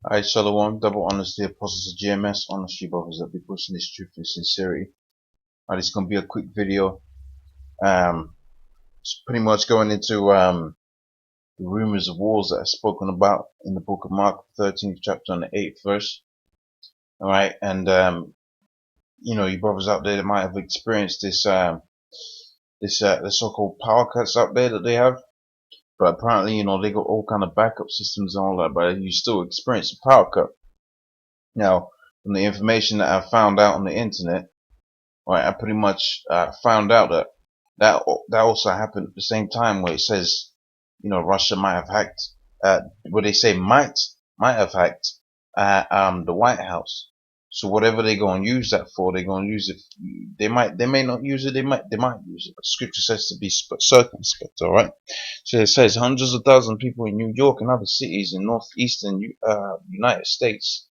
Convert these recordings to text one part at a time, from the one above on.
Hi, Shalom, double honors the apostles of GMS, honest you brothers that be pushing this truth and sincerity. It's gonna be a quick video. It's pretty much going into the rumors of wars that are spoken about in the book of Mark, 13th chapter and the 8th verse. Alright, and you brothers out there that might have experienced this the so-called power cuts out there that they have. But apparently, they got all kind of backup systems and all that, but you still experience a power cut. Now, from the information that I found out on the internet, right, I pretty much found out that also happened at the same time where it says, Russia might have hacked, what they say might have hacked the White House. So whatever they're gonna use that for, they're gonna use it. They may not use it. They might use it. But Scripture says to be circumspect. All right. So it says hundreds of thousands of people in New York and other cities in northeastern United States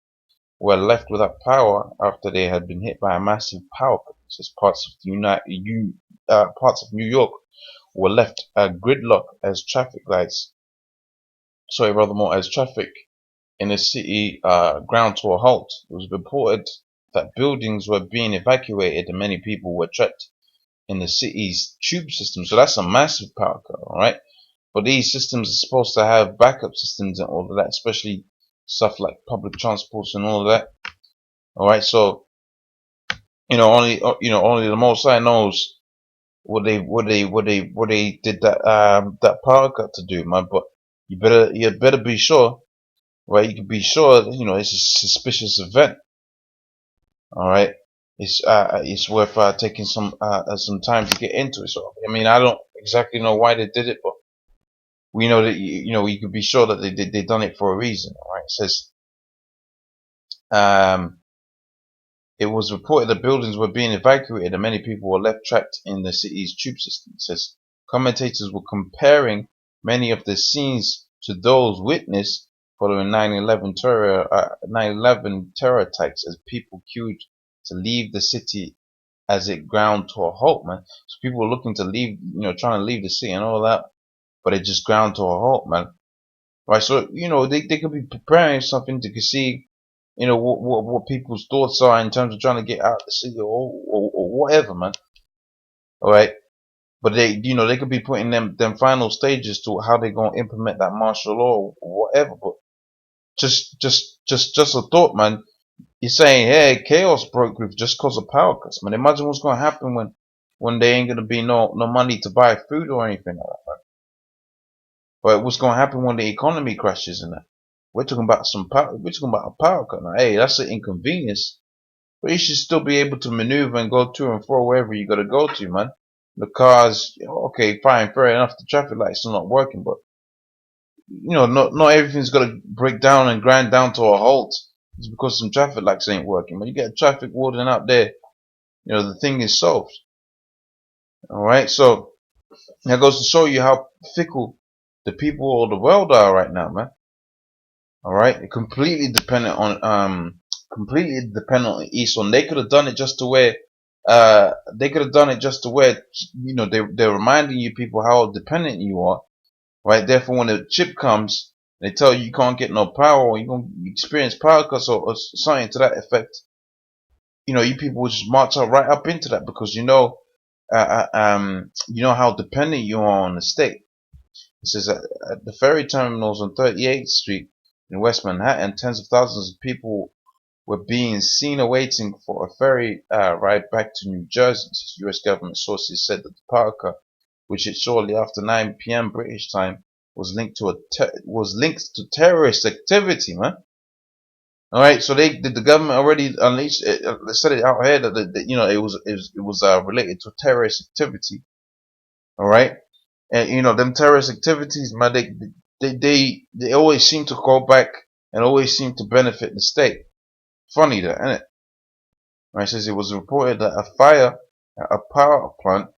were left without power after they had been hit by a massive power cut. As parts of New York were left gridlock as traffic lights. Sorry, rather more as traffic in the city ground to a halt. It was reported that buildings were being evacuated and many people were trapped in the city's tube system. So that's a massive power cut, all right? But these systems are supposed to have backup systems and all of that, especially stuff like public transports and all of that. All right, so only the Most High knows what they did that power cut to do, man. But you better be sure, right? You can be sure that, it's a suspicious event. All right, it's worth taking some time to get into it. So I mean, I don't exactly know why they did it, but we know that you can be sure that they done it for a reason. All right, it says um it was reported that buildings were being evacuated and many people were left trapped in the city's tube system. It says commentators were comparing many of the scenes to those witnessed following 9/11 terror attacks as people queued to leave the city as it ground to a halt, man. So people were looking to leave, trying to leave the city and all that, but it just ground to a halt, man. Right, so they could be preparing something to see, what people's thoughts are in terms of trying to get out of the city or whatever, man. All right, but they could be putting them final stages to how they're gonna implement that martial law or whatever. But just a thought, man. You're saying, hey, chaos broke with just cause of power cuts, man. Imagine what's gonna happen when there ain't gonna be no money to buy food or anything like that. But what's gonna happen when the economy crashes and that? We're talking about some power. We're talking about a power cut. Now, hey, that's an inconvenience, but you should still be able to maneuver and go to and fro wherever you gotta go to, man. The cars, okay, fine, fair enough. The traffic lights are not working, but not everything's gotta break down and grind down to a halt. It's because some traffic lights ain't working. When you get a traffic warden out there, the thing is solved. All right, so that goes to show you how fickle the people of the world are right now, man. All right, completely dependent on Esau. They could have done it just to where, they're reminding you people how dependent you are, right? Therefore, when the chip comes, they tell you can't get no power, or you're gonna experience power cuts or something to that effect. You people will just march right up into that because how dependent you are on the state. It says at the ferry terminals on 38th Street in West Manhattan, tens of thousands of people were being seen awaiting for a ferry ride back to New Jersey. U.S. government sources said that the power cut, which hit shortly after 9 p.m. British time, was linked to terrorist activity, man. All right, so the government already unleashed. They said it out here that, it was related to terrorist activity. All right, and them terrorist activities, man, they always seem to go back and always seem to benefit the state. Funny that, isn't it? Right, it says it was reported that a fire at a power plant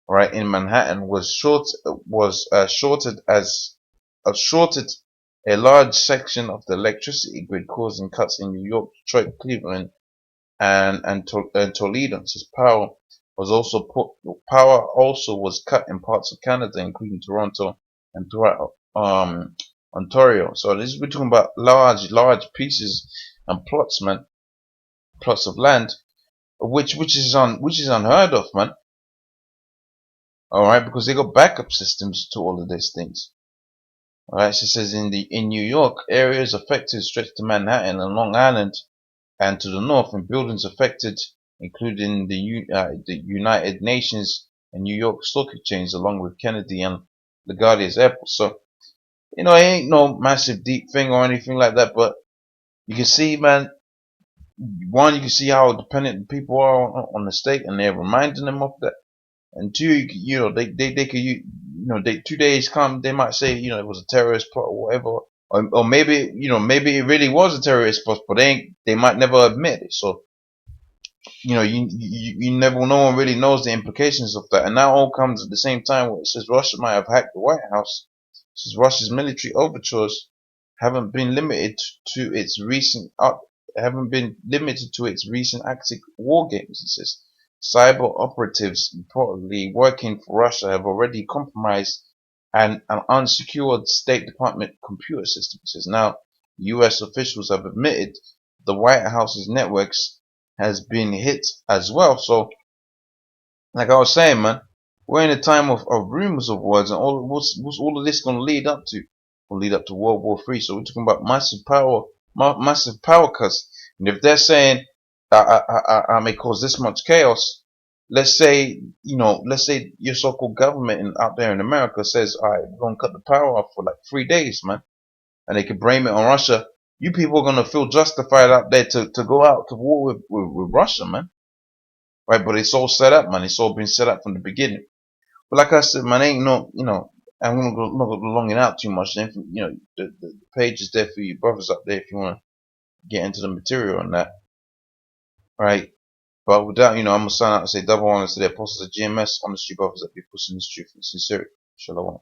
right in Manhattan shorted a large section of the electricity grid, causing cuts in New York, Detroit, Cleveland, and Toledo. It says power also was cut in parts of Canada, including Toronto and throughout Ontario. So this we're talking about large pieces and plots, man, plots of land, which is unheard of, man. All right, because they got backup systems to all of these things. All right, so it says in New York, areas affected stretch to Manhattan and Long Island, and to the north, and buildings affected, including the United Nations and New York Stock Exchange, along with Kennedy and LaGuardia's airport. So it ain't no massive deep thing or anything like that, but you can see, man. One, you can see how dependent people are on the state, and they're reminding them of that. And two, they could, 2 days come, they might say, it was a terrorist plot or whatever, or maybe, maybe it really was a terrorist plot, but they might never admit it. So, you never, no one really knows the implications of that. And that all comes at the same time where it says Russia might have hacked the White House. It says Russia's military overtures haven't been limited to its recent active war games. It says cyber operatives reportedly working for Russia have already compromised an unsecured State Department computer system. It says now U.S. officials have admitted the White House's networks has been hit as well. So, like I was saying, man, we're in a time of rumors of wars, and what's all of this going to lead up to? Will lead up to World War III. So we're talking about massive power cuts. And if they're saying I may cause this much chaos, let's say your so-called government out there in America says, all right, we're going to cut the power off for like 3 days, man, and they can blame it on Russia. You people are going to feel justified out there to go out to war with Russia, man. Right? But it's all set up, man. It's all been set up from the beginning. But like I said, man, ain't no, I'm not going to long it out too much. Then, the page is there for you brothers up there if you want to get into the material on that. Right? But with that, I'm going to sign out and say double honors to the apostles of GMS, honest you brothers that be pushing this truth and sincerity. Shalom.